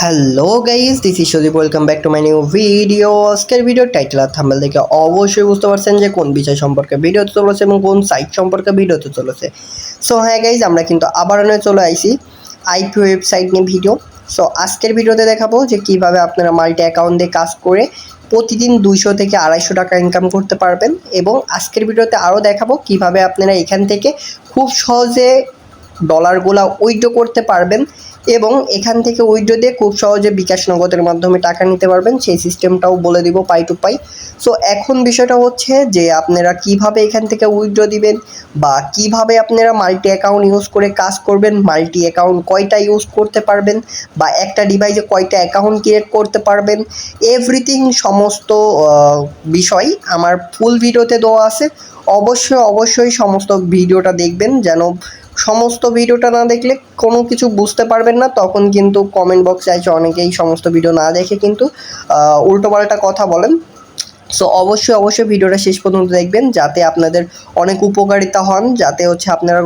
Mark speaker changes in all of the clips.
Speaker 1: Hello guys, this is Sadip. Welcome back to my new video. আজকের ভিডিওর title আর thumbnail দেখে অবশ্যই বুঝতে পারছেন যে কোন বিষয় সম্পর্কে ভিডিও হতে চলেছে এবং কোন সাইট সম্পর্কে ভিডিও হতে চলেছে। সো হ্যাঁ গাইস, আমরা কিন্তু আবার চলে আইছি আইপি ওয়েবসাইট নিয়ে ভিডিও। সো আজকের ভিডিওতে দেখাবো যে কিভাবে আপনারা মাল্টি অ্যাকাউন্ট দিয়ে কাজ করে প্রতিদিন 200 থেকে 250 টাকা ইনকাম করতে পারবেন। এবং আজকের ভিডিওতে আরও দেখাবো কিভাবে আপনারা এখান থেকে খুব সহজে ডলারগুলা উইথড্র করতে পারবেন এবং এখান থেকে উইথড্র দিয়ে খুব সহজে বিকাশ নগদের মাধ্যমে টাকা নিতে পারবেন, সেই সিস্টেমটাও বলে দিব পাই টু পাই। সো এখন বিষয়টা হচ্ছে যে আপনারা কিভাবে এখান থেকে উইথড্র দিবেন বা কিভাবে আপনারা মাল্টি অ্যাকাউন্ট ইউজ করে কাজ করবেন, মাল্টি অ্যাকাউন্ট কয়টা ইউজ করতে পারবেন বা একটা ডিভাইসে কয়টা অ্যাকাউন্ট ক্রিয়েট করতে পারবেন, এভরিথিং সমস্ত বিষয় আমার ফুল ভিডিওতে দেওয়া আছে। অবশ্যই সমস্ত ভিডিওটা দেখবেন, যেন সমস্ত ভিডিওটা না দেখলে কোনো কিছু বুঝতে পারবেন না। তখন কিন্তু কমেন্ট বক্সে আছে অনেকেই সমস্ত ভিডিও না দেখে কিন্তু উল্টোপাল্টা কথা বলেন। সো অবশ্যই ভিডিওটা শেষ পর্যন্ত দেখবেন, যাতে আপনাদের অনেক উপকারিতা হন, যাতে হচ্ছে আপনারা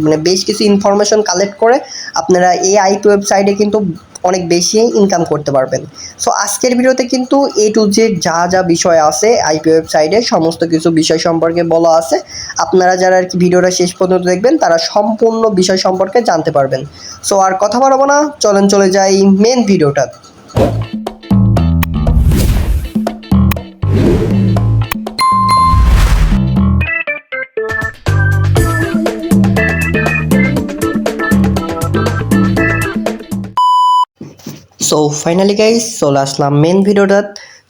Speaker 1: মানে বেশ কিছু ইনফরমেশন কালেক্ট করে আপনারা এই আইপি ওয়েবসাইটে কিন্তু অনেক বেশি ইনকাম করতে পারবেন। সো আজকের ভিডিওতে কিন্তু এ টু জেড যা বিষয় আছে আইপি ওয়েবসাইটে সমস্ত কিছু বিষয় সম্পর্কে বলা আছে। আপনারা যারা আর কি ভিডিওটা শেষ পর্যন্ত দেখবেন তারা সম্পূর্ণ বিষয় সম্পর্কে জানতে পারবেন। সো আর কথা বাড়াবো না, চলে যাই মেন ভিডিওটা। সো ফাইনালি গাইস চলে আসলাম মেন ভিডিওটা।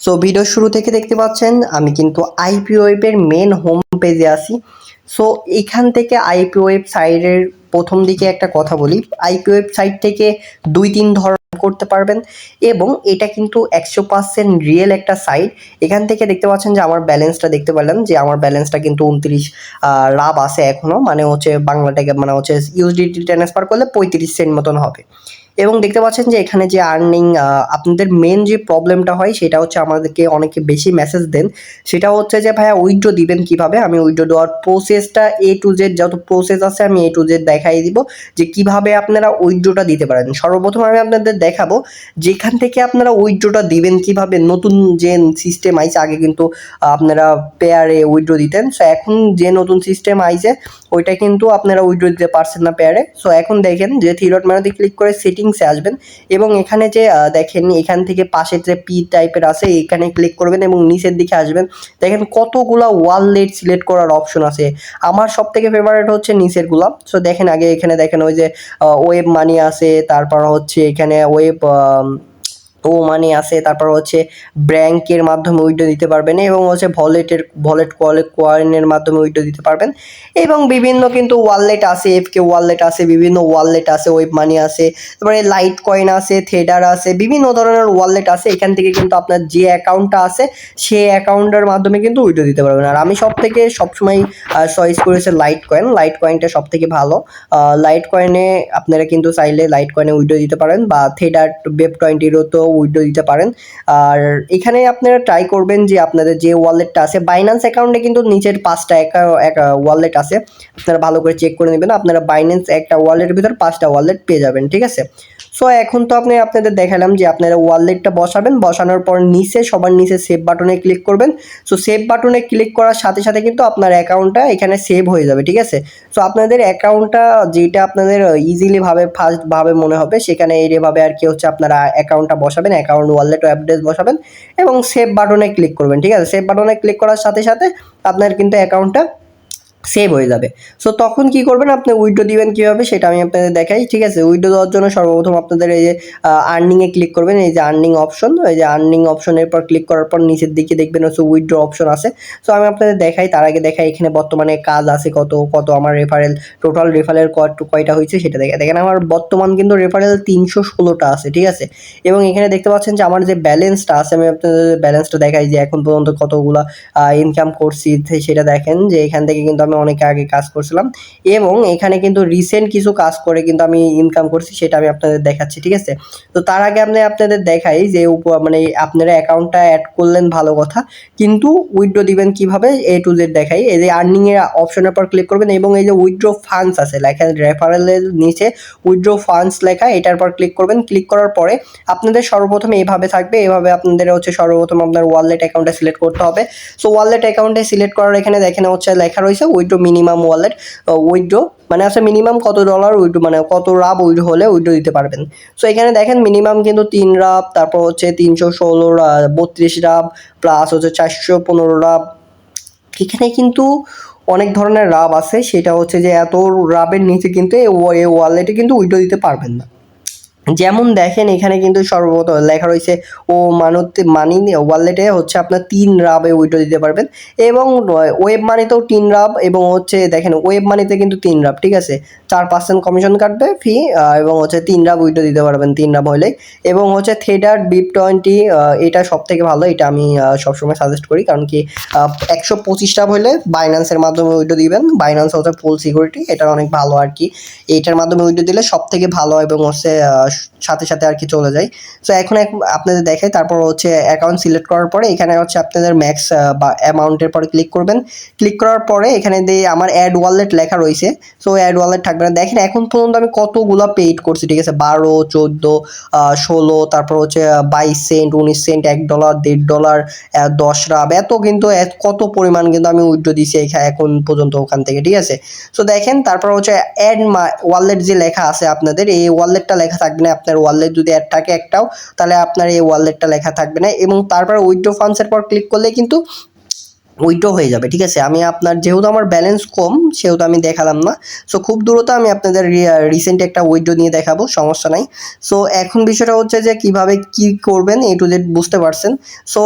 Speaker 1: সো ভিডিও শুরু থেকে দেখতে পাচ্ছেন আমি কিন্তু আইপি ওয়েবের মেন হোম পেজে আসি। সো এখান থেকে আইপি ওয়েবসাইটের প্রথম দিকে একটা কথা বলি, আইপি ওয়েবসাইট থেকে 2-3 ধরনের করতে পারবেন এবং এটা কিন্তু 100% রিয়েল একটা সাইট। এখান থেকে দেখতে পাচ্ছেন যে আমার ব্যালেন্সটা দেখতে পেলাম যে আমার ব্যালেন্সটা কিন্তু 29 লাভ আছে এখনও, মানে হচ্ছে বাংলা টাকা মানে হচ্ছে ইউএসডিটি ট্রান্সফার করলে 35 সেন্ট মতন হবে। এবং দেখতে পাচ্ছেন যে এখানে যে আর্নিং আপনাদের মেন যে প্রবলেমটা হয় সেটা হচ্ছে আমাদেরকে অনেকে বেশি মেসেজ দেন, সেটা হচ্ছে যে ভাইয়া উইথড্র দিবেন কিভাবে। আমি উইথড্র দেওয়ার প্রসেসটা এ টু জেড যত প্রসেস আছে আমি এ টু জেড দেখাই দিব যে কিভাবে আপনারা উইথড্রটা দিতে পারেন। সর্বপ্রথম আমি আপনাদের দেখাবো যেখান থেকে আপনারা উইথড্রটা দিবেন কিভাবে। নতুন যে সিস্টেম আইছে, আগে কিন্তু আপনারা পেয়ারে উইথড্র দিতেন, সো এখন যে নতুন সিস্টেম আইছে ওইটা কিন্তু আপনারা উইথড্র দিতে পারছেন না পেয়ারে। সো এখন দেখেন যে থ্রি ডট মেনুতে ক্লিক করে সেটিংসে আসবেন এবং এখানে যে দেখেন এখান থেকে পাশে যে পি টাইপের আছে এখানে ক্লিক করবেন এবং নিচের দিকে আসবেন। দেখেন কতগুলা ওয়ালেট সিলেক্ট করার অপশন আছে। আমার সব থেকে ফেভারিট হচ্ছে নিচেরগুলা। সো দেখেন আগে এখানে দেখেন ওই যে ওয়েব মানি আছে, তারপর হচ্ছে এখানে ওয়েব ও মানি আছে, তারপর হচ্ছে ব্যাংকের মাধ্যমে উইথড্র দিতে পারবেন এবং হচ্ছে ভলেট কয়েনের মাধ্যমে উইথড্র দিতে পারবেন এবং বিভিন্ন কিন্তু ওয়ালেট আছে, এফকে ওয়ালেট আছে, বিভিন্ন ওয়ালেট আছে, ওয়েব মানি আছে, তারপরে লাইট কয়েন আছে, থেডার আছে, বিভিন্ন ধরনের ওয়ালেট আছে। এখান থেকে কিন্তু আপনার যে অ্যাকাউন্টটা আছে সেই অ্যাকাউন্টের মাধ্যমে কিন্তু উইথড্র দিতে পারবেন। আর আমি সবসময় চয়েস করেছি লাইট কয়েনটা সব থেকে ভালো। লাইট কয়েনে আপনারা কিন্তু চাইলে লাইট কয়েনে উইথড্র দিতে পারেন বা থেডার বেব 20 তো উইথড্র দিতে পারেন। আর এখানে আপনারা ট্রাই করবেন যে আপনাদের যে ওয়ালেটটা আছে, বাইন্যান্স অ্যাকাউন্টে কিন্তু নিচের 5টা ওয়ালেট আছে, আপনারা ভালো করে চেক করে নেবেন। আপনারা বাইন্যান্স একটা ওয়ালেটের ভিতর 5টা ওয়ালেট পেয়ে যাবেন, ঠিক আছে। সো এখন তো আপনাদের দেখালাম যে আপনারা ওয়ালেটটা বসাবেন, বসানোর পর সবার নিচে সেভ বাটনে ক্লিক করবেন। সো সেভ বাটনে ক্লিক করার সাথে সাথে কিন্তু আপনার অ্যাকাউন্টটা এখানে সেভ হয়ে যাবে, ঠিক আছে। সো আপনাদের অ্যাকাউন্টটা যেটা আপনাদের ফাস্টভাবে মনে হবে সেখানে এইভাবে আর কি হচ্ছে আপনারা অ্যাকাউন্টটা বসাবেন, অ্যাকাউন্ট ওয়ালেট অ্যাড্রেস বসাবেন এবং সেভ বাটনে ক্লিক করবেন, ঠিক আছে। সেভ বাটনে ক্লিক করার সাথে সাথে আপনার কিন্তু অ্যাকাউন্টটা সেভ হয়ে যাবে। সো তখন কি করবেন, আপনি উইথড্র দিবেন কীভাবে সেটা আমি আপনাদের দেখাই, ঠিক আছে। উইথড্র দেওয়ার জন্য সর্বপ্রথম আপনাদের এই যে আর্নিংয়ে ক্লিক করবেন, এই যে আর্নিং অপশন, এই যে আর্নিং অপশনের পর ক্লিক করার পর নিচের দিকে দেখবেন হচ্ছে উইথড্র অপশন আছে। সো আমি আপনাদের দেখাই, তার আগে দেখাই এখানে বর্তমানে কাজ আছে কত আমার টোটাল রেফারেল কয়টা হয়েছে সেটা দেখেন আমার বর্তমান কিন্তু রেফারেল 316টা আছে, ঠিক আছে। এবং এখানে দেখতে পাচ্ছেন যে আমার যে ব্যালেন্সটা আছে, আমি আপনাদের ব্যালেন্সটা দেখাই যে এখন পর্যন্ত কতগুলা ইনকাম করছি সেটা দেখেন যে এখান থেকে কিন্তু আমি আমি অনেক আগে কাজ করছিলাম এবং এখানে কিন্তু রিসেন্ট কিছু কাজ করে কিন্তু আমি ইনকাম করছি, সেটা আমি আপনাদের দেখাচ্ছি, ঠিক আছে। তো তার আগে আমি আপনাদের দেখাই যে মানে আপনারা অ্যাকাউন্টটা অ্যাড করলেন ভালো কথা, কিন্তু উইথড্র দিবেন কিভাবে এ টু জেড দেখাই। এই যে আর্নিং এর অপশনের পর ক্লিক করবেন এবং এই যে উইথড্র ফান্ডস আছে লেখা, রেফারেলের নিচে উইথড্র ফান্ডস লেখা, এটার পর ক্লিক করবেন। ক্লিক করার পরে আপনাদের সর্বপ্রথম এইভাবে থাকবে, এভাবে আপনাদের হচ্ছে সর্বপ্রথম আপনার ওয়ালেট অ্যাকাউন্টে সিলেক্ট করতে হবে। সো ওয়ালেট অ্যাকাউন্টে সিলেক্ট করার এখানে দেখেন হচ্ছে লেখা রয়েছে উইথড্র মিনিমাম ওয়ালেট উইথড্র, মানে আছে মিনিমাম কত ডলার উইথড্র, মানে কত রাব উইথড্র হলে উইথড্র দিতে পারবেন। সো এখানে দেখেন মিনিমাম কিন্তু 3 রাব, তারপর হচ্ছে 316 32 রাব, প্লাস হচ্ছে 415 রাব। এখানে কিন্তু অনেক ধরনের রাব আছে, সেটা হচ্ছে যে এত রাবের নিচে কিন্তু এই ওয়ালেটে কিন্তু উইথড্র দিতে পারবেন না। যেমন দেখেন এখানে কিন্তু সর্বপ্রথম লেখা রয়েছে ও মানি ওয়ালেটে হচ্ছে আপনার 3 রাবে উইথড্র দিতে পারবেন এবং ওয়েব মানিতেও 3 রাব, এবং হচ্ছে দেখেন ওয়েব মানিতে কিন্তু 3 রাব, ঠিক আছে। 4% কমিশন কাটবে ফি, এবং হচ্ছে 3 রাব উইথড্র দিতে পারবেন 3 রাব হলে। এবং হচ্ছে থেডার BIP20 এটা সব থেকে ভালো, এটা আমি সবসময় সাজেস্ট করি, কারণ কি 125 রাব হলে বাইন্যান্সের মাধ্যমে উইথড্র দিবেন। বাইন্যান্স হচ্ছে ফুল সিকিউরিটি, এটা অনেক ভালো আর কি। এইটার মাধ্যমে উইথড্র দিলে সব থেকে ভালো এবং হচ্ছে সাথে সাথে আর কি চলে যায়। সো এখন আপনাদের দেখাই। তারপর হচ্ছে অ্যাকাউন্ট সিলেক্ট করার পরে এখানে হচ্ছে আপনাদের ম্যাক্স বা অ্যামাউন্টের পরে ক্লিক করবেন। ক্লিক করার পরে এখানে দিয়ে আমার অ্যাড ওয়ালেট লেখা রয়েছে, সো অ্যাড ওয়ালেট থাকবে না। দেখেন এখন পর্যন্ত আমি কতগুলো পেইড করছি, ঠিক আছে। 12, 14, 16, তারপর হচ্ছে 22 সেন্ট, 19 সেন্ট, $1, $1.5, 10 রাব, এত কিন্তু কত পরিমাণ কিন্তু আমি উইথড্র দিছি এখানে এখন পর্যন্ত ওখান থেকে, ঠিক আছে। সো দেখেন তারপর হচ্ছে অ্যাড ওয়ালেট যে লেখা আছে আপনাদের, এই ওয়ালেটটা লেখা থাকবে না। আপনার ওয়ালেট যদি অ্যাড থাকে একটাও, তাহলে আপনার এই ওয়ালেটটা লেখা থাকবে না। এবং তারপর উইথড্র ফান্ডসের পর ক্লিক করলে কিন্তু উইথড্র হয়ে যাবে, ঠিক আছে। আমি আপনার যেহেতু আমার ব্যালেন্স কম সেহেতু আমি দেখালাম না। সো খুব দ্রুত আমি আপনাদের রিসেন্ট একটা উইথড্র নিয়ে দেখাবো, সমস্যা নাই। সো এখন বিষয়টা হচ্ছে যে কিভাবে কি করবেন এ টু জেড বুঝতে পারছেন। সো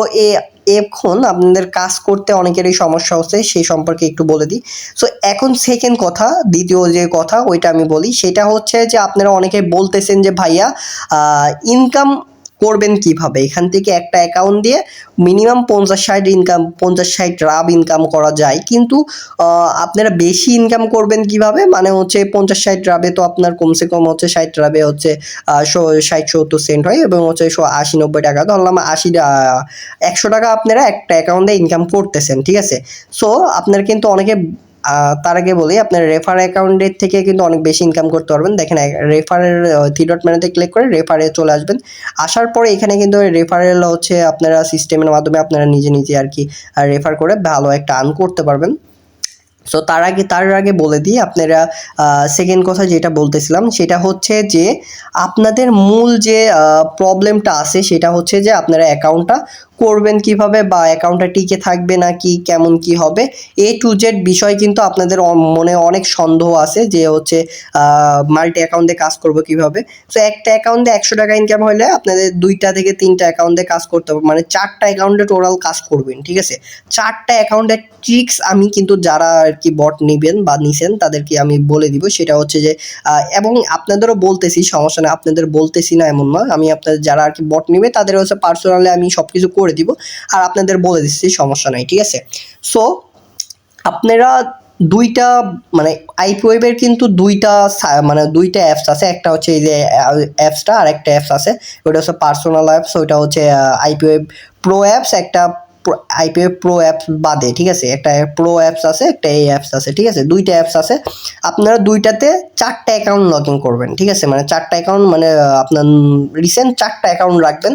Speaker 1: এখন আপনাদের কাজ করতে অনেকেরই সমস্যা হচ্ছে, সেই সম্পর্কে একটু বলে দিই। সো এখন সেকেন্ড কথা, দ্বিতীয় যে কথা ওইটা আমি বলি, সেটা হচ্ছে যে আপনারা অনেকে বলতেছেন যে ভাইয়া ইনকাম করবেন কিভাবে, এখান থেকে একটা অ্যাকাউন্ট দিয়ে মিনিমাম 50-60 ইনকাম, 50-60 রাব ইনকাম করা যায়, কিন্তু আপনারা বেশি ইনকাম করবেন কিভাবে, মানে হচ্ছে 50-60 রাবে তো আপনার কমসে কম হচ্ছে 60 রাবে হচ্ছে 60-70 সেন্ট হয়, এবং হচ্ছে 80-90 টাকা, ধরলাম 100 টাকা আপনারা একটা অ্যাকাউন্টে ইনকাম করতেছেন, ঠিক আছে। সো আপনারা কিন্তু অনেকে তার আগে বলি, আপনার রেফার অ্যাকাউন্টের থেকে কিন্তু অনেক বেশি ইনকাম করতে পারবেন। দেখেন রেফারের 3 ডট মেনুতে ক্লিক করে রেফারে চলে আসবেন। আসার পরে এখানে কিন্তু রেফারেল হচ্ছে আপনারা সিস্টেমের মাধ্যমে আপনারা নিজে নিজে আর কি রেফার করে ভালো একটা আর্ন করতে পারবেন। সো তার আগে বলে দিই, আপনারা সেকেন্ড কথা যেটা বলতেছিলাম সেটা হচ্ছে যে আপনাদের মূল যে প্রবলেমটা আছে সেটা হচ্ছে যে আপনারা অ্যাকাউন্টটা করবেন কিভাবে, বা অ্যাকাউন্টটা টিকে থাকবে নাকি কেমন কি হবে, এ টু জেড বিষয় কিন্তু আপনাদের মনে অনেক সন্দেহ আছে যে হচ্ছে মাল্টি অ্যাকাউন্টে কাজ করবো কিভাবে। সো একটা অ্যাকাউন্টে 100 টাকা ইনকাম হলে আপনাদের 2টা থেকে 3টা অ্যাকাউন্টে কাজ করতে হবে, মানে 4টা অ্যাকাউন্টে টোটাল কাজ করবেন, ঠিক আছে। 4টা অ্যাকাউন্টের ট্রিক্স আমি কিন্তু যারা আর কি বট নেবেন বা নিছেন তাদেরকে আমি বলে দিব। সেটা হচ্ছে যে এবং আপনাদেরও বলতেছি, সমস্যা না, আপনাদের বলতেছি না এমন নয়, আমি আপনাদের যারা আর কি বট নেবে তাদের হচ্ছে পার্সোনালি আমি সব কিছু করে দিব, আর আপনাদের বলে দিচ্ছি, সমস্যা নাই, ঠিক আছে। সো আপনারা দুইটা মানে আইপিওয়েবের কিন্তু মানে দুইটা অ্যাপস আছে, একটা হচ্ছে এই যে অ্যাপসটা, আর একটা অ্যাপস আছে ওটা হচ্ছে পার্সোনাল অ্যাপস, ওইটা হচ্ছে আইপিওয়েব প্রো অ্যাপস, একটা আইপিওয়েব প্রো অ্যাপস বাদে, ঠিক আছে। একটা প্রো অ্যাপস আছে, একটা এই অ্যাপস আছে, ঠিক আছে। দুইটা অ্যাপস আছে, আপনারা দুইটাতে 4টা অ্যাকাউন্ট লগ ইন করবেন, ঠিক আছে। মানে 4টা অ্যাকাউন্ট, মানে আপনার রিসেন্ট 4টা অ্যাকাউন্ট রাখবেন।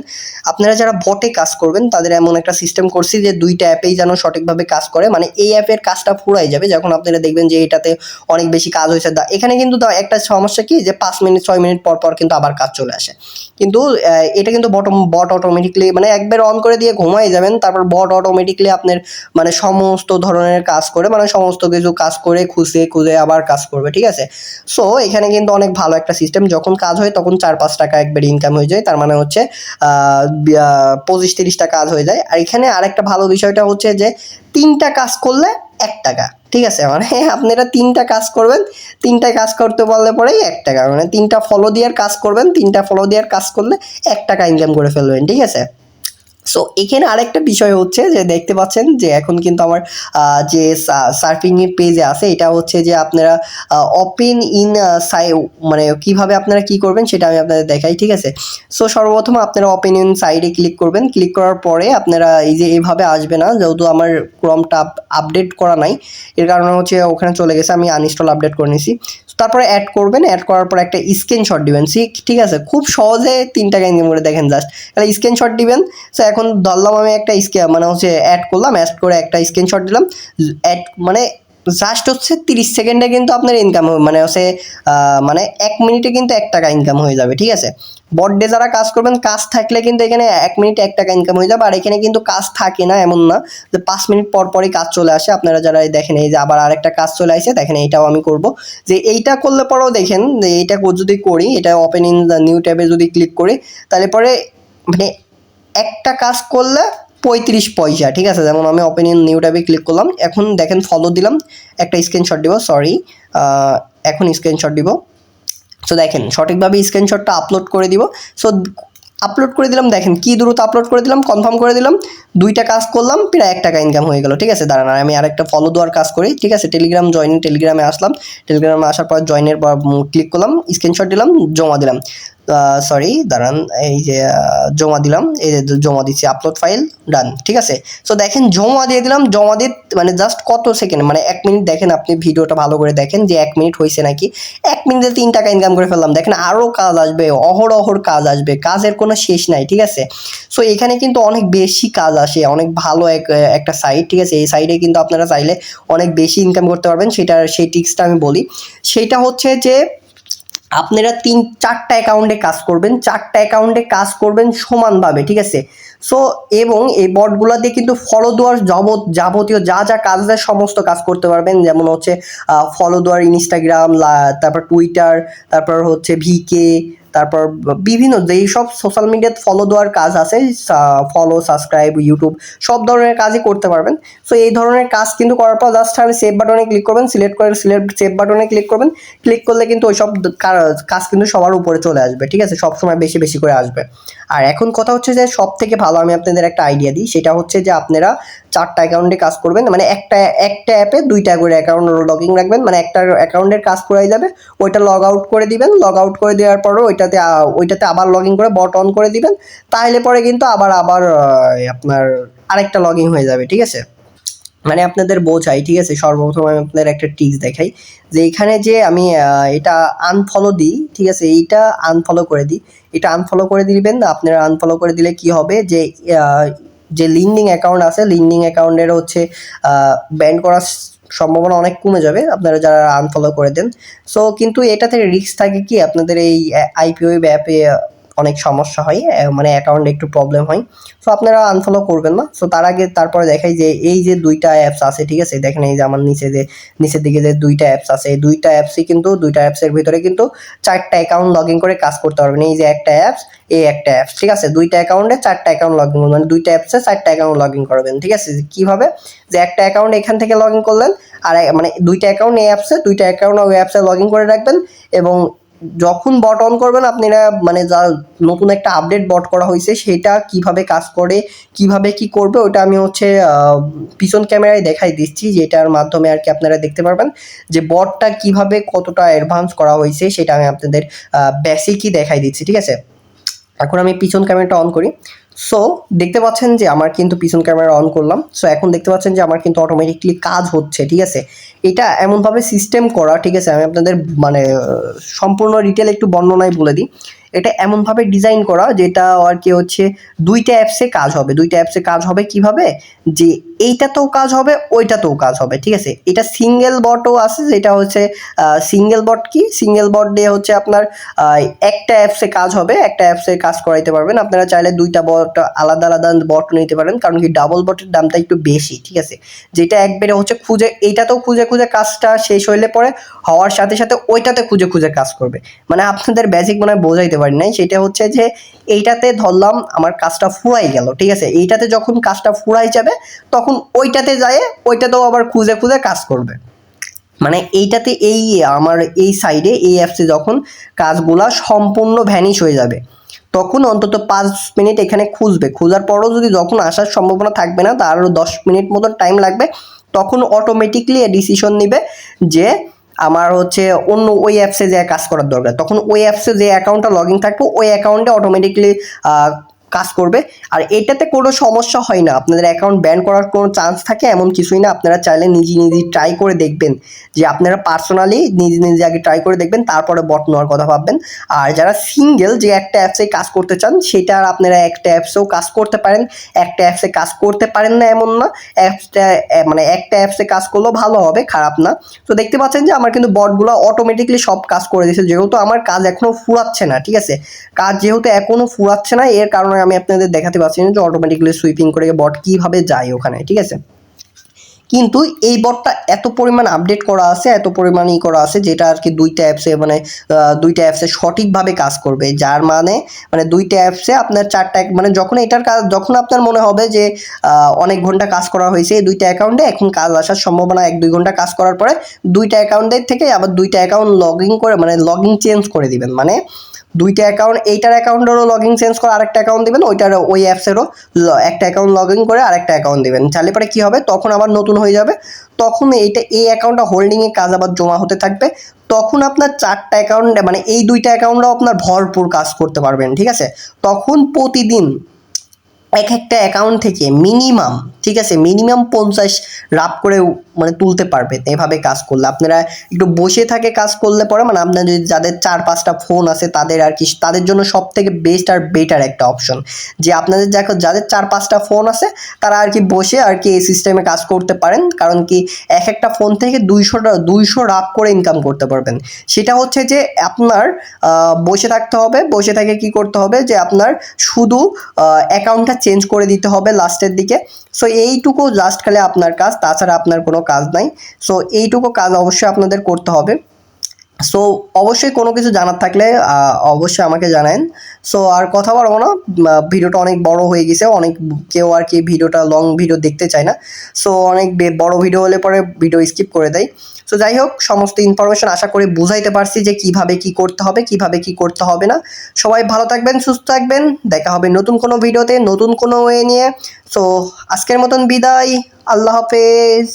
Speaker 1: আপনারা যারা বটে কাজ করবেন তাদের এমন একটা সিস্টেম করছি যে দুইটা অ্যাপেই যেন সঠিকভাবে কাজ করে, মানে এই অ্যাপের কাজটা ফুরাই যাবে যখন আপনারা দেখবেন যে এটাতে অনেক বেশি কাজ হয়েছে। এখানে কিন্তু একটা সমস্যা কি, যে 5 মিনিট 6 মিনিট পর পর কিন্তু আবার কাজ চলে আসে, কিন্তু এটা কিন্তু বট অটোমেটিকলি, মানে একবার অন করে দিয়ে ঘুমাই যাবেন, তারপর বট অটোমেটিকলি আপনার মানে সমস্ত ধরনের কাজ করে, মানে সমস্ত কিছু কাজ করে খুঁজে খুঁজে আবার কাজ করবে, ঠিক আছে। সো এখানে কিন্তু অনেক ভালো একটা সিস্টেম, যখন কাজ হয় তখন 4-5 টাকা একবার ইনকাম হয়ে যায়, তার মানে হচ্ছে 25-30টা কাজ হয়ে যায়। আর এখানে আরেকটা ভালো বিষয়টা হচ্ছে যে 3টা কাজ করলে 1 টাকা, ঠিক আছে। মানে আপনারা 3টা কাজ করবেন, 3টা কাজ করতে পারলে পরেই 1 টাকা, মানে 3টা ফলো দেওয়ার কাজ করবেন, 3টা ফলো দেওয়ার কাজ করলে 1 টাকা ইনকাম করে ফেলবেন, ঠিক আছে। সো এখানে আরেকটা বিষয় হচ্ছে যে দেখতে পাচ্ছেন যে এখন কিন্তু আমার যে সার্ফিং এর পেজে আছে, এটা হচ্ছে যে আপনারা ওপেন ইন মানে কিভাবে আপনারা কি করবেন সেটা আমি আপনাদের দেখাই, ঠিক আছে। সো সর্বপ্রথম আপনারা ওপেন ইন সাইডে ক্লিক করবেন, ক্লিক করার পরে আপনারা এই যে এইভাবে আসবে না, যেহেতু আমার ক্রমটা আপডেট করা নাই, এর কারণে হচ্ছে ওখানে চলে গেছে, আমি আনইনস্টল আপডেট করে নিয়েছি। তারপরে অ্যাড করবেন, অ্যাড করার পর একটা স্ক্রিনশট দিবেন, ঠিক আছে। খুব সহজে 3 টাকা ইনকাম করে দেখেন, জাস্ট তাহলে স্ক্রিনশট দিবেন। সো এখন ধরলাম আমি একটা মানে হচ্ছে অ্যাড করলাম, অ্যাড করে একটা স্ক্রিনশট দিলাম, অ্যাড মানে জাস্ট হচ্ছে 30 সেকেন্ডে কিন্তু আপনার ইনকাম মানে হচ্ছে মানে 1 মিনিটে কিন্তু 1 টাকা ইনকাম হয়ে যাবে, ঠিক আছে। বট ডে যারা কাজ করবেন, কাজ থাকলে কিন্তু এখানে 1 মিনিটে 1 টাকা ইনকাম হয়ে যাবে। আর এখানে কিন্তু কাজ থাকে না, এমন না যে 5 মিনিট পর পরই কাজ চলে আসে। আপনারা যারা দেখেন এই যে আবার আরেকটা কাজ চলে আসে, দেখেন এইটাও আমি করব, যে এইটা করলে পরেও দেখেন যে এইটা যদি করি, এটা ওপেন ইন দ্য নিউ ট্যাবে যদি ক্লিক করি, তাহলে পরে মানে একটা কাজ করলে 35 পয়সা, ঠিক আছে। যেমন আমি ওপেন ইন নিউ ট্যাবে ক্লিক করলাম, এখন দেখেন ফলো দিলাম, একটা স্ক্রিনশট দিব, সরি এখন স্ক্রিনশট দিব। সো দেখেন সঠিকভাবে স্ক্রিনশটটা আপলোড করে দিব। সো আপলোড করে দিলাম, দেখেন কি দ্রুত আপলোড করে দিলাম, কনফার্ম করে দিলাম, 2টা কাজ করলাম, প্রায় 1 টাকা ইনকাম হয়ে গেল, ঠিক আছে। দাঁড়ান আমি আরেকটা ফলো দেওয়ার কাজ করি, ঠিক আছে। টেলিগ্রাম জয়েন, টেলিগ্রামে আসলাম, টেলিগ্রামে আসার পর জয়েনের ক্লিক করলাম, স্ক্রিনশট দিলাম, জমা দিলাম, সরি দাঁড়ান, এই যে জমা দিলাম, এই যে জমা দিচ্ছি, আপলোড ফাইল ডান, ঠিক আছে। সো দেখেন জমা দিয়ে দিলাম, জমা দিয়ে মানে জাস্ট কত সেকেন্ড, মানে 1 মিনিট, দেখেন আপনি ভিডিওটা ভালো করে দেখেন যে 1 মিনিট হয়েছে নাকি। 1 মিনিটে 3 টাকা ইনকাম করে ফেললাম। দেখেন আরও কাজ আসবে, অহরহ কাজ আসবে, কাজের কোনো শেষ নাই, ঠিক আছে। সো এখানে কিন্তু অনেক বেশি কাজ আসে, অনেক ভালো একটা সাইট, ঠিক আছে। এই সাইটে কিন্তু আপনারা চাইলে অনেক বেশি ইনকাম করতে পারবেন। সেই টিক্সটা আমি বলি, সেইটা হচ্ছে যে আপনারা 3-4টা অ্যাকাউন্টে কাজ করবেন, 4টা অ্যাকাউন্টে কাজ করবেন সমানভাবে, ঠিক আছে। সো এবং এই বটগুলো দিয়ে কিন্তু ফলো দেওয়ার যাবতীয় যা যা কাজ দেয় সমস্ত কাজ করতে পারবেন। যেমন হচ্ছে ফলো দেওয়ার ইনস্টাগ্রাম, তারপর টুইটার, তারপর হচ্ছে ভিকে, তারপর বিভিন্ন যেই সব সোশ্যাল মিডিয়াতে ফলো দেওয়ার কাজ আছে, ফলো, সাবস্ক্রাইব, ইউটিউব, সব ধরনের কাজই করতে পারবেন। সো এই ধরনের কাজ কিন্তু করার পর জাস্ট সেভ বাটনে ক্লিক করবেন, সিলেক্ট করে সেভ বাটনে ক্লিক করবেন। ক্লিক করলে কিন্তু ওই সব কাজ কিন্তু সবার উপরে চলে আসবে, ঠিক আছে, সবসময় বেশি বেশি করে আসবে। আর এখন কথা হচ্ছে যে সব থেকে ভালো আমি আপনাদের একটা আইডিয়া দিই, সেটা হচ্ছে যে আপনারা 4টা অ্যাকাউন্টে কাজ করবেন, মানে একটা অ্যাপে 2টা করে অ্যাকাউন্ট লগ ইন রাখবেন, মানে একটা অ্যাকাউন্টের কাজ করাই যাবে, ওইটা লগ আউট করে দিবেন, লগ আউট করে দেওয়ার পরও ওইটাতে আবার লগ ইন করে বট অন করে দিবেন, তাহলে পরে কিন্তু আবার আপনার আরেকটা লগ ইন হয়ে যাবে, ঠিক আছে। মানে আপনাদের বোঝাই, ঠিক আছে। সর্বপ্রথম আমি আপনাদের একটা টিপস দেখাই, যে এখানে যে আমি এটা আনফলো দিই, ঠিক আছে, এইটা আনফলো করে দিই, এটা আনফলো করে দিবেন। আপনারা আনফলো করে দিলে কি হবে, যে যে লিঙ্কিং অ্যাকাউন্ট আছে, লিঙ্কিং অ্যাকাউন্টের হচ্ছে ব্যান করার সম্ভাবনা অনেক কমে যাবে আপনারা যারা আনফলো করে দেন। সো কিন্তু এটাতে রিস্ক থাকে কি, আপনাদের এই আইপিও অ্যাপে অনেক সমস্যা হয়, মানে অ্যাকাউন্টে একটু প্রবলেম হয়। সো আপনারা আনফলো করবেন না। সো তার আগে তারপরে দেখাই যে এই যে 2টা অ্যাপস আছে, ঠিক আছে, দেখেন এই যে আমার নিচের দিকে যে 2টা অ্যাপস আছে, এই 2টা অ্যাপসই কিন্তু 2টা অ্যাপসের ভিতরে কিন্তু 4টা অ্যাকাউন্ট লগ ইন করে কাজ করতে পারবেন। এই যে একটা অ্যাপস, এই একটা অ্যাপস, ঠিক আছে, 2টা অ্যাকাউন্টে 4টা অ্যাকাউন্ট লগ ইন, মানে 2টা অ্যাপসে 4টা অ্যাকাউন্ট লগ ইন করবেন, ঠিক আছে। কিভাবে, যে একটা অ্যাকাউন্ট এখান থেকে লগ ইন করলেন, আর মানে 2টা অ্যাকাউন্ট এই অ্যাপসে, 2টা অ্যাকাউন্ট ওই অ্যাপসে লগ ইন করে রাখবেন, এবং যখন বট অন করবেন আপনারা, মানে যা নতুন একটা আপডেট বট করা হয়েছে সেটা কিভাবে কাজ করে, কিভাবে কি করবে, ওটা আমি হচ্ছে পিছন ক্যামেরায় দেখাই দিচ্ছি, যেটার মাধ্যমে আর কি আপনারা দেখতে পারবেন যে বটটা কিভাবে কতটা অ্যাডভান্স করা হয়েছে, সেটা আমি আপনাদের বেসিকই দেখাই দিচ্ছি, ঠিক আছে। এখন আমি পিছন ক্যামেরাটা অন করি। সো দেখতে পাচ্ছেন যে আমার কিন্তু পিছন ক্যামেরা অন করলাম। সো এখন দেখতে পাচ্ছেন যে আমার কিন্তু অটোমেটিকলি কাজ হচ্ছে, ঠিক আছে। এটা এমনভাবে সিস্টেম করা, ঠিক আছে, আমি আপনাদের মানে সম্পূর্ণ ডিটেল একটু বর্ণনায় বলে দিই। এটা এমনভাবে ডিজাইন করা যেটা আর কি হচ্ছে 2টা অ্যাপসে কাজ হবে, 2টা অ্যাপসে কাজ হবে কিভাবে, যে এইটাতেও কাজ হবে, ওইটাতেও কাজ হবে, ঠিক আছে। এটা সিঙ্গেল বটও আছে, যেটা হচ্ছে সিঙ্গেল বট কি, সিঙ্গেল বট দিয়ে হচ্ছে আপনার একটা অ্যাপসে কাজ হবে, একটা অ্যাপসে কাজ করাইতে পারবেন। আপনারা চাইলে 2টা বট আলাদা আলাদা বট নিতে পারেন, কারণ কি ডাবল বটের দামটা একটু বেশি, ঠিক আছে। যেটা একবারে হচ্ছে খুঁজে, এইটাতেও খুঁজে খুঁজে কাজটা শেষ হইলে পরে হওয়ার সাথে সাথে ওইটাতে খুঁজে খুঁজে কাজ করবে। মানে আপনাদের বেসিক মনে হয় বোঝাইতে পারি নাই, সেটা হচ্ছে যে এইটাতে ধরলাম আমার কাজটা ফুরাই গেল, ঠিক আছে, এইটাতে যখন কাজটা ফুরাই যাবে তখন ওইটাতে যায়, ওইটাতেও আবার খুঁজে খুঁজে কাজ করবে। মানে এইটাতে এই আমার এই সাইডে এই অ্যাপসে যখন কাজগুলা সম্পূর্ণ ভ্যানিশ হয়ে যাবে, তখন অন্তত 5 মিনিট এখানে খুঁজবে, খোঁজার পরও যদি যখন আসার সম্ভাবনা থাকবে না, তার আরও 10 মিনিট মতো টাইম লাগবে, তখন অটোমেটিকলি ডিসিশন নিবে যে আমার হচ্ছে অন্য ওই অ্যাপসে যে কাজ করার দরকার। তখন ওই অ্যাপসে যে অ্যাকাউন্টটা লগ ইন থাকবে ওই অ্যাকাউন্টে অটোমেটিকলি কাজ করবে। আর এটাতে কোনো সমস্যা হয় না, আপনাদের অ্যাকাউন্ট ব্যান করার কোনো চান্স থাকে এমন কিছুই না। আপনারা চাইলে নিজে নিজে ট্রাই করে দেখবেন, যে আপনারা পার্সোনালি নিজে নিজে আগে ট্রাই করে দেখবেন, তারপরে বট নেওয়ার কথা ভাববেন। আর যারা সিঙ্গেল যে একটা অ্যাপসে কাজ করতে চান, সেটা আপনারা একটা অ্যাপসেও কাজ করতে পারেন, একটা অ্যাপসে কাজ করতে পারেন না এমন না। অ্যাপসটা মানে একটা অ্যাপসে কাজ করলেও ভালো হবে, খারাপ না। তো দেখতে পাচ্ছেন যে আমার কিন্তু বটগুলো অটোমেটিকলি সব কাজ করে দিয়েছে, যেহেতু আমার কাজ এখনও ফুরাচ্ছে না। ঠিক আছে, কাজ যেহেতু এখনও ফুরাচ্ছে না, এর কারণে আমি আপনাদের দেখাতে পারছি না যে অটোমেটিক্যালি সুইপিং করে বট কীভাবে যায় ওখানে। ঠিক আছে, কিন্তু এই বটটা এত পরিমাণ আপডেট করা আছে, এত পরিমাণ করা আছে, যেটা আর কি দুইটা অ্যাপসে মানে দুইটা অ্যাপসে সঠিকভাবে কাজ করবে। যার মানে দুইটা অ্যাপসে আপনার 4টা মানে যখন এটার কাজ, যখন আপনার মনে হবে যে অনেক ঘন্টা কাজ করা হয়েছে এই দুইটা অ্যাকাউন্টে, এখন কাজ আসার সম্ভাবনা 1-2 ঘন্টা কাজ করার পরে দুইটা অ্যাকাউন্টের থেকে আবার দুইটা অ্যাকাউন্ট লগ ইন করে মানে লগ ইন চেঞ্জ করে দিবেন। মানে দুইটা অ্যাকাউন্ট, এইটার অ্যাকাউন্টেরও লগ ইন চেঞ্জ করে আরেকটা অ্যাকাউন্ট দিবেন, ওইটার ওই অ্যাপসেরও একটা অ্যাকাউন্ট লগ ইন করে আরেকটা অ্যাকাউন্ট দিবেন। তাহলে পরে কী হবে, তখন আবার নতুন হয়ে যাবে, তখন এই অ্যাকাউন্টটা হোল্ডিংয়ে কাজ আবার জমা হতে থাকবে। তখন আপনার 4টা অ্যাকাউন্ট মানে এই দুইটা অ্যাকাউন্টও আপনার ভরপুর কাজ করতে পারবেন। ঠিক আছে, তখন প্রতিদিন একটা অ্যাকাউন্ট থেকে মিনিমাম, ঠিক আছে, মিনিমাম 50 রাপ করে মানে তুলতে পারবেন এভাবে কাজ করলে। আপনারা একটু বসে থাকে কাজ করলে পরে মানে আপনার যদি যাদের 4-5টা ফোন আছে তাদের আর কি, তাদের জন্য সব থেকে বেস্ট আর বেটার একটা অপশন, যে আপনাদের যাদের 4-5টা ফোন আছে তারা আর কি বসে আর কি এই সিস্টেমে কাজ করতে পারেন। কারণ কি একটা ফোন থেকে 200 রাপ করে ইনকাম করতে পারবেন। সেটা হচ্ছে যে আপনার বসে থাকতে হবে, বসে থেকে কি করতে হবে যে আপনার শুধু অ্যাকাউন্টটা চেঞ্জ করে দিতে হবে লাস্টের দিকে। সো এইটুকু জাস্ট খালি আপনার কাজ, তাছাড়া আপনার কোনো কাজ নাই। সো এইটুকু কাজ অবশ্যই আপনাদের করতে হবে। সো অবশ্যই কোনো কিছু জানার থাকলে অবশ্যই আমাকে জানান। সো আর কথা বলবো না, ভিডিওটা অনেক বড় হয়ে গেছে, অনেক কেউ আর কি ভিডিওটা লং ভিডিও দেখতে চায় না। সো অনেক বড় ভিডিও হলে পরে ভিডিও স্কিপ করে দেয়। সো যাই হোক, সমস্ত ইনফরমেশন আশা করি বুঝাইতে পারছি যে কিভাবে কি করতে হবে, কিভাবে কি করতে হবে না। সবাই ভালো থাকবেন, সুস্থ থাকবেন, দেখা হবে নতুন কোনো ভিডিওতে নতুন কোনো ওয়ে নিয়ে। সো আজকের মতন বিদায়, আল্লাহ হাফেজ।